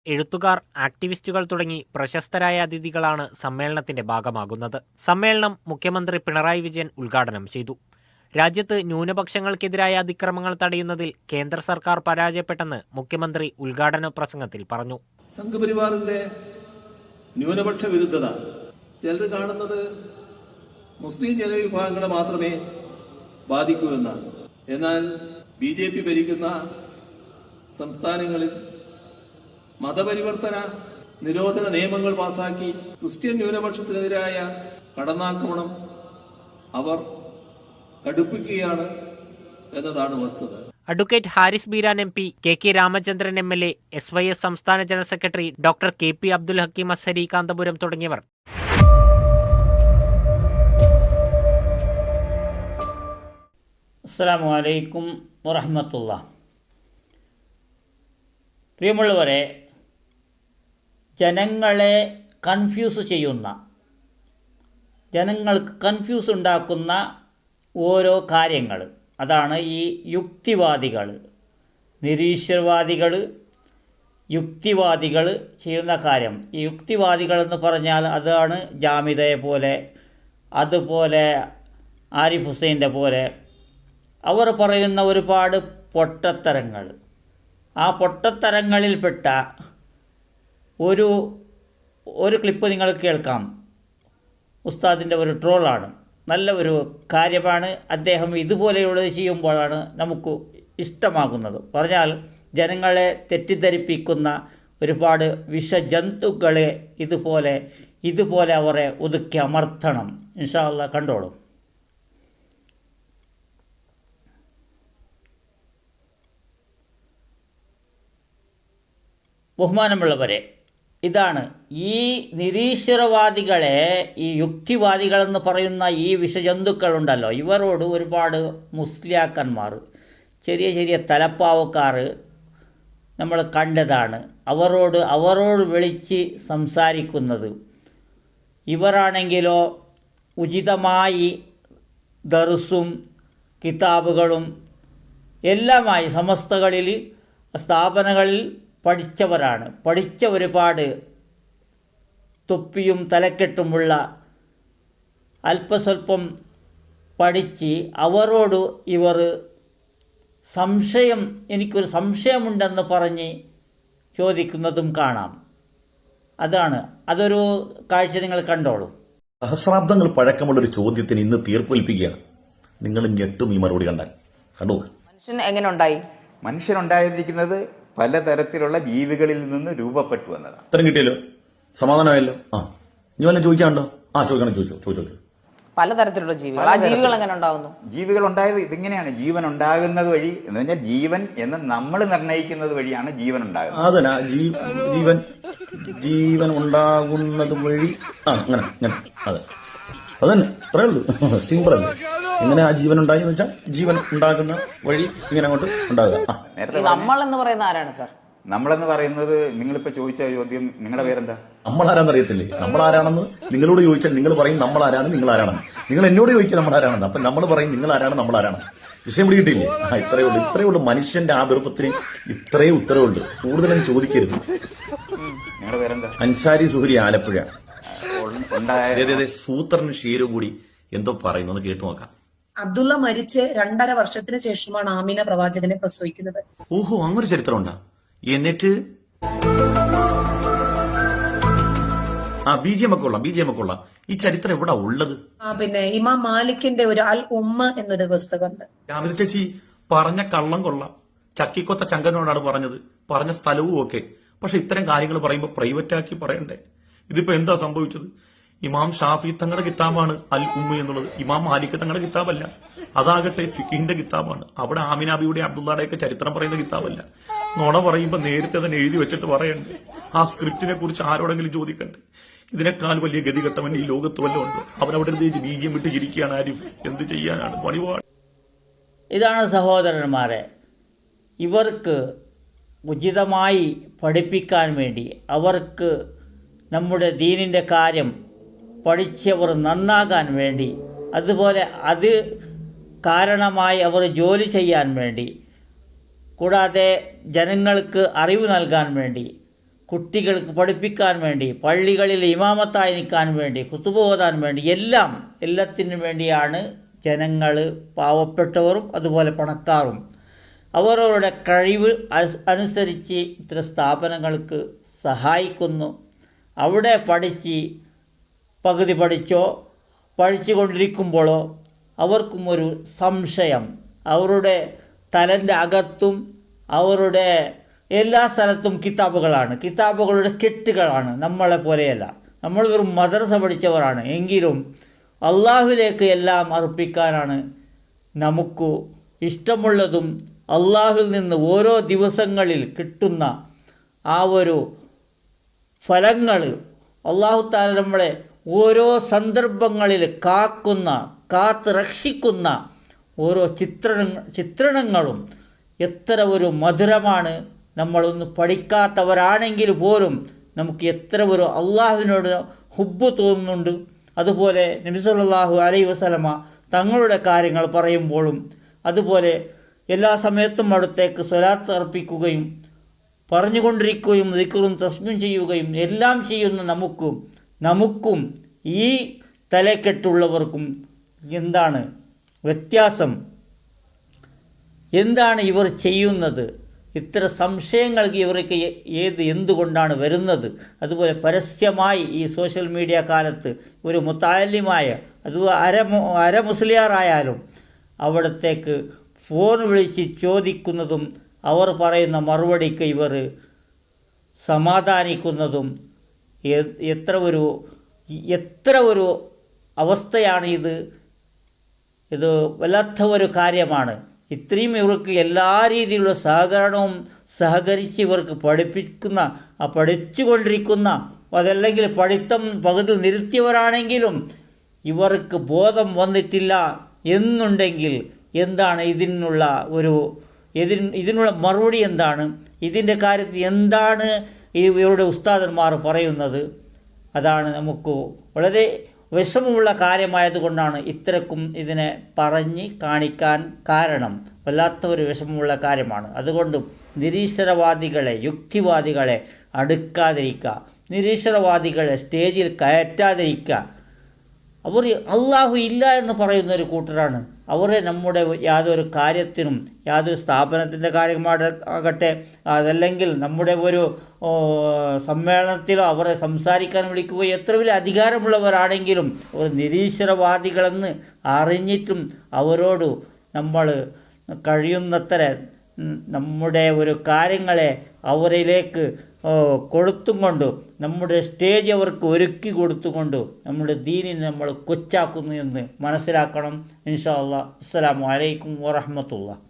എഴുത്തുകാർ, ആക്ടിവിസ്റ്റുകൾ തുടങ്ങി പ്രശസ്തരായ അതിഥികളാണ് സമ്മേളനത്തിന്റെ ഭാഗമാകുന്നത്. സമ്മേളനം മുഖ്യമന്ത്രി പിണറായി വിജയൻ ഉദ്ഘാടനം ചെയ്തു. രാജ്യത്ത് ന്യൂനപക്ഷങ്ങൾക്കെതിരായ അതിക്രമങ്ങൾ തടയുന്നതിൽ കേന്ദ്ര സർക്കാർ പരാജയപ്പെട്ടെന്ന് മുഖ്യമന്ത്രി ഉദ്ഘാടന പ്രസംഗത്തിൽ പറഞ്ഞു. സംഘപരിവാറിന്റെ ന്യൂനപക്ഷ വിരുദ്ധത ചിലർ കാണുന്നത് മുസ്ലിം ജനവിഭാഗങ്ങളെ മാത്രമേ ബാധിക്കൂ എന്നാണ്. എന്നാൽ BJP ഭരിക്കുന്ന സംസ്ഥാനങ്ങളിൽ മതപരിവർത്തന നിരോധന നിയമങ്ങൾ പാസാക്കി ക്രിസ്ത്യൻ ന്യൂനപക്ഷത്തിനെതിരായ കടന്നാക്രമണം അവർ കടുപ്പിക്കുകയാണ് എന്നതാണ് വസ്തുത. Advocate Haris Beeran MP, KK Ramachandran MLA, SYS സംസ്ഥാന general secretary doctor KP Abdul Hakeem Azhari Kanthapuram തുടങ്ങിയവർ അസ്സലാമു അലൈക്കും വറഹ്മത്തുള്ളാഹി. പ്രിയമുള്ളവരെ, ജനങ്ങളെ കൺഫ്യൂസ് ചെയ്യുന്ന, ജനങ്ങൾക്ക് കൺഫ്യൂസ് ഉണ്ടാക്കുന്ന ഓരോ കാര്യങ്ങൾ, അതാണ് ഈ യുക്തിവാദികൾ, നിരീശ്വരവാദികൾ, യുക്തിവാദികൾ ചെയ്യുന്ന കാര്യം. ഈ യുക്തിവാദികൾ എന്ന് പറഞ്ഞാൽ അതാണ് ജാമിദയെ പോലെ, അതുപോലെ ആരിഫ് ഹുസൈൻ്റെ പോലെ അവർ പറയുന്ന ഒരുപാട് പൊട്ടത്തരങ്ങൾ. ആ പൊട്ടത്തരങ്ങളിൽപ്പെട്ട ഒരു ക്ലിപ്പ് നിങ്ങൾക്ക് കേൾക്കാം. ഉസ്താദിൻ്റെ ഒരു ട്രോളാണ്, നല്ല ഒരു കാര്യമാണ്. അദ്ദേഹം ഇതുപോലെയുള്ളത് ചെയ്യുമ്പോഴാണ് നമുക്ക് ഇഷ്ടമാകുന്നത്. പറഞ്ഞാൽ ജനങ്ങളെ തെറ്റിദ്ധരിപ്പിക്കുന്ന ഒരുപാട് വിഷജന്തുക്കളെ ഇതുപോലെ അവരെ ഒതുക്കി അമർത്തണം. ഇൻഷാ അല്ലാഹ് കണ്ടോളൂ. ബഹുമാനമുള്ളവരെ, ഇതാണ് ഈ നിരീശ്വരവാദികളെ, ഈ യുക്തിവാദികളെന്ന് പറയുന്ന ഈ വിഷജന്തുക്കളുണ്ടല്ലോ, ഇവരോട് ഒരുപാട് മുസ്ലിയാക്കന്മാർ, ചെറിയ ചെറിയ തലപ്പാവക്കാർ നമ്മൾ കണ്ടതാണ്. അവരോട് വിളിച്ച് സംസാരിക്കുന്നത്. ഇവരാണെങ്കിലോ ഉചിതമായി ദർസും കിതാബുകളും എല്ലാമായി സമസ്തകളിൽ സ്ഥാപനങ്ങളിൽ പഠിച്ചവരാണ്. പഠിച്ച ഒരുപാട് തൊപ്പിയും തലക്കെട്ടുമുള്ള, അല്പസ്വല്പം പഠിച്ച് അവരോട് ഇവർ എനിക്കൊരു സംശയമുണ്ടെന്ന് പറഞ്ഞ് ചോദിക്കുന്നതും കാണാം. അതൊരു കാഴ്ച നിങ്ങൾ കണ്ടോളൂ. സഹസ്രാബ്ദങ്ങൾ പഴക്കമുള്ളൊരു ചോദ്യത്തിന് ഇന്ന് തീർപ്പേൽപ്പിക്കുകയാണ്. നിങ്ങൾ ഞെട്ടും ഈ മറുപടി കണ്ടാൽ. കണ്ടു. മനുഷ്യനുണ്ടായിരിക്കുന്നത് പലതരത്തിലുള്ള ജീവികളിൽ നിന്ന് രൂപപ്പെട്ടു എന്നതാണ്. ഉത്തരം കിട്ടിയല്ലോ, സമാധാനമായല്ലോ. ഇനി വല്ല ചോദിക്കാനുണ്ടോ? ചോദിക്കണം. ചോദിച്ചോ. പലതരത്തിലുള്ള ജീവികൾ. ആ ജീവികൾ എങ്ങനെ ഉണ്ടാകുന്നു? ജീവികൾ ഉണ്ടായത് ഇതിങ്ങനെയാണ്. ജീവൻ ഉണ്ടാകുന്നത് വഴി എന്ന് പറഞ്ഞാൽ ജീവൻ എന്ന് നമ്മൾ നിർണ്ണയിക്കുന്നത് വഴിയാണ് ജീവൻ ഉണ്ടാകുന്നത്. അതല്ല, ജീവൻ ഉണ്ടാകുന്നത് വഴി അങ്ങനെ അതെ, അതന്നെ, അത്രേ ഉള്ളൂ. സിമ്പിൾ അല്ലേ? എങ്ങനെ ആ ജീവൻ ഉണ്ടായി എന്ന് വെച്ചാൽ ജീവൻ ഉണ്ടാകുന്ന വഴി ഇങ്ങനെ അങ്ങോട്ട് ഉണ്ടാകുക. നമ്മൾ എന്ന് പറയുന്ന ആരാണ് സാർ? നമ്മളെന്ന് പറയുന്നത്, നിങ്ങളിപ്പോ ചോദിച്ച ചോദ്യം, നിങ്ങളുടെ പേരെന്താ? നമ്മളാരാന്ന് അറിയത്തില്ലേ? നമ്മളാരാണെന്ന് നിങ്ങളോട് ചോദിച്ചാൽ നിങ്ങൾ പറയും നമ്മളാരാണ്, നിങ്ങളാരാണെന്ന്. നിങ്ങൾ എന്നോട് ചോദിക്കുക നമ്മളാരാണെന്ന്. അപ്പൊ നമ്മൾ പറയും നിങ്ങളാരാണ്, നമ്മളാരാണ്. വിഷയം പിടികിട്ടില്ലേ? ഇത്രയേ ഉള്ളൂ. മനുഷ്യന്റെ ആ വെറുപ്പത്തിന് ഇത്രയേ ഉത്തരവുള്ളൂ. കൂടുതലും ചോദിക്കരുത്. നിങ്ങളുടെ പേരെന്താ? അൻസാരി സുഹരി, ആലപ്പുഴ. സൂത്രന് ഷീരു കൂടി എന്തോ പറയുന്നത് കേട്ടു നോക്കാം. അബ്ദുള്ള മരിച്ച് 2.5 വർഷത്തിന് ശേഷമാണ് ആമിന പ്രവാചകനെ പ്രസവിക്കുന്നത്. ഓഹോ, അങ്ങനെ ചരിത്രം ഉണ്ടാ? എന്നിട്ട് BGM ഒക്കെ കൊള്ളാം. ഈ ചരിത്രം എവിടെ ഉള്ളത്? പിന്നെ ഇമാം മാലിക്കിന്റെ ഒരു അൽ ഉമ്മ എന്നൊരു പുസ്തകമുണ്ട്. രാവിലെ ചേച്ചി പറഞ്ഞ കള്ളം കൊള്ളാം. ചക്കിക്കൊത്ത ചങ്കനോടാണ് പറഞ്ഞത്, പറഞ്ഞ സ്ഥലവും ഒക്കെ. പക്ഷെ ഇത്തരം കാര്യങ്ങൾ പറയുമ്പോൾ പ്രൈവറ്റ് ആക്കി പറയണ്ടേ? ഇതിപ്പോ എന്താ സംഭവിച്ചത്? ഇമാം ഷാഫി തങ്ങളുടെ കിതാബാണ് അൽ ഉമ്മ എന്നുള്ളത്. ഇമാം മാലിക് തങ്ങളുടെ കിതാബല്ല. അതാകട്ടെ ഫിഖിന്റെ കിതാബാണ്. അവിടെ ആമിനാബിയുടെ അബ്ദുള്ളയുടെയൊക്കെ ചരിത്രം പറയുന്ന കിതാബല്ല. നുണ പറയുമ്പോ നേരത്തെ തന്നെ എഴുതി വെച്ചിട്ട് പറയണ്ടേ? ആ സ്ക്രിപ്റ്റിനെ കുറിച്ച് ആരോടെങ്കിലും ചോദിക്കണ്ടേ? ഇതിനേക്കാൾ വലിയ ഗതികെട്ടവൻ ഈ ലോകത്ത് വല്ലതും ഉണ്ടോ? അവനവിടെ BGM വിട്ട് ഇരിക്കുകയാണ്. ആരിഫ് എന്ത് ചെയ്യാനാണ്? പണിപാട്. ഇതാണ് സഹോദരന്മാരെ, ഇവർക്ക് ഉചിതമായി പഠിപ്പിക്കാൻ വേണ്ടി, അവർക്ക് നമ്മുടെ ദീനിൻ്റെ കാര്യം പഠിച്ചവർ നന്നാകാൻ വേണ്ടി, അതുപോലെ അത് കാരണമായി അവർ ജോലി ചെയ്യാൻ വേണ്ടി, കൂടാതെ ജനങ്ങൾക്ക് അറിവ് നൽകാൻ വേണ്ടി, കുട്ടികൾക്ക് പഠിപ്പിക്കാൻ വേണ്ടി, പള്ളികളിൽ ഇമാമത്തായി നിൽക്കാൻ വേണ്ടി, കുത്തുബ ഓതാൻ വേണ്ടി, എല്ലാത്തിനും വേണ്ടിയാണ് ജനങ്ങൾ, പാവപ്പെട്ടവരും അതുപോലെ പണക്കാരും അവരവരുടെ കഴിവ് അനുസരിച്ച് ഇത്തരം സ്ഥാപനങ്ങൾക്ക് സഹായിക്കുന്നു. അവിടെ പകുതി പഠിച്ചുകൊണ്ടിരിക്കുമ്പോഴോ അവർക്കും ഒരു സംശയം, അവരുടെ തലൻ്റെ അകത്തും അവരുടെ എല്ലാ സ്ഥലത്തും കിതാബുകളുടെ കെട്ടുകളാണ്. നമ്മളെ പോലെയല്ല, നമ്മൾ വെറും മദ്രസ പഠിച്ചവരാണ്. എങ്കിലും അള്ളാഹുവിലേക്ക് എല്ലാം അർപ്പിക്കാനാണ് നമുക്ക് ഇഷ്ടമുള്ളതും അള്ളാഹുവിൽ നിന്ന് ഓരോ ദിവസങ്ങളിൽ കിട്ടുന്ന ആ ഒരു ഫലങ്ങൾ അള്ളാഹു തആല നമ്മളെ ഓരോ സന്ദർഭങ്ങളിൽ കാത്ത് രക്ഷിക്കുന്ന ഓരോ ചിത്രണങ്ങളും എത്ര ഒരു മധുരമാണ്. നമ്മളൊന്ന് പഠിക്കാത്തവരാണെങ്കിൽ പോലും നമുക്ക് എത്ര ഒരു അള്ളാഹുവിനോട് ഹുബ്ബ് തോന്നുന്നുണ്ട്. അതുപോലെ നബി സല്ലല്ലാഹു അലൈഹി വസല്ലമ തങ്ങളുടെ കാര്യങ്ങൾ പറയുമ്പോഴും അതുപോലെ എല്ലാ സമയത്തും അവിടത്തേക്ക് സ്വലാത്ത് അർപ്പിക്കുകയും പറഞ്ഞുകൊണ്ടിരിക്കുകയും ദിക്റും തസ്ബീഹും ചെയ്യുകയും എല്ലാം ചെയ്യുന്ന നമുക്കും ഈ തലക്കെട്ടുള്ളവർക്കും എന്താണ് വ്യത്യാസം? എന്താണ് ഇവർ ചെയ്യുന്നത്? ഇത്ര സംശയങ്ങൾക്ക് ഇവർക്ക് എന്തുകൊണ്ടാണ് വരുന്നത്? അതുപോലെ പരസ്യമായി ഈ സോഷ്യൽ മീഡിയ കാലത്ത് ഒരു മുത്തഅല്ലിമായ അത് അര മുസ്ലിയാറായാലും അവിടത്തേക്ക് ഫോൺ വിളിച്ച് ചോദിക്കുന്നതും അവർ പറയുന്ന മറുപടിക്ക് ഇവർ സമാധാനിക്കുന്നതും എത്ര ഒരു അവസ്ഥയാണ് ഇത് വല്ലാത്ത ഒരു കാര്യമാണ്. ഇത്രയും ഇവർക്ക് എല്ലാ രീതിയിലുള്ള സഹകരണവും സഹകരിച്ച് ഇവർക്ക് പഠിച്ചുകൊണ്ടിരിക്കുന്ന അതല്ലെങ്കിൽ പഠിത്തം പകുതി നിർത്തിയവരാണെങ്കിലും ഇവർക്ക് ബോധം വന്നിട്ടില്ല എന്നുണ്ടെങ്കിൽ എന്താണ് ഇതിനുള്ള മറുപടി എന്താണ്? ഇതിൻ്റെ കാര്യത്തിൽ എന്താണ് ഇവരുടെ ഉസ്താദന്മാർ പറയുന്നത്? അതാണ് നമുക്ക് വളരെ വിഷമമുള്ള കാര്യമായതുകൊണ്ടാണ് ഇത്രക്കും ഇതിനെ പറഞ്ഞ് കാണിക്കാൻ കാരണം. വല്ലാത്ത ഒരു വിഷമമുള്ള കാര്യമാണ്. അതുകൊണ്ട് നിരീശ്വരവാദികളെ, യുക്തിവാദികളെ അടുക്കാതിരിക്കുക, നിരീശ്വരവാദികളെ സ്റ്റേജിൽ കയറ്റാതിരിക്കുക. അവർ അള്ളാഹു ഇല്ല എന്ന് പറയുന്ന ഒരു കൂട്ടരാണ്. അവരെ നമ്മുടെ യാതൊരു കാര്യത്തിനും, യാതൊരു സ്ഥാപനത്തിൻ്റെ കാര്യമാകട്ടെ അതല്ലെങ്കിൽ നമ്മുടെ ഒരു സമ്മേളനത്തിലോ അവരെ സംസാരിക്കാൻ വിളിക്കുകയോ എത്ര വലിയ അധികാരമുള്ളവരാണെങ്കിലും അവർ നിരീശ്വരവാദികളെന്ന് അറിഞ്ഞിട്ടും അവരോട് നമ്മൾ കഴിയുന്നത്ര നമ്മുടെ ഒരു കാര്യങ്ങളെ അവരിലേക്ക് കൊടുത്തുകൊണ്ട് നമ്മുടെ സ്റ്റേജ് അവർക്ക് ഒരുക്കി കൊടുത്തുകൊണ്ട് നമ്മുടെ ദീനിനെ നമ്മൾ കൊച്ചാക്കുന്നു എന്ന് മനസ്സിലാക്കണം. ഇൻഷാ അല്ലാഹ്. അസ്സലാമു അലൈക്കും വറഹ്മത്തുള്ളാഹി.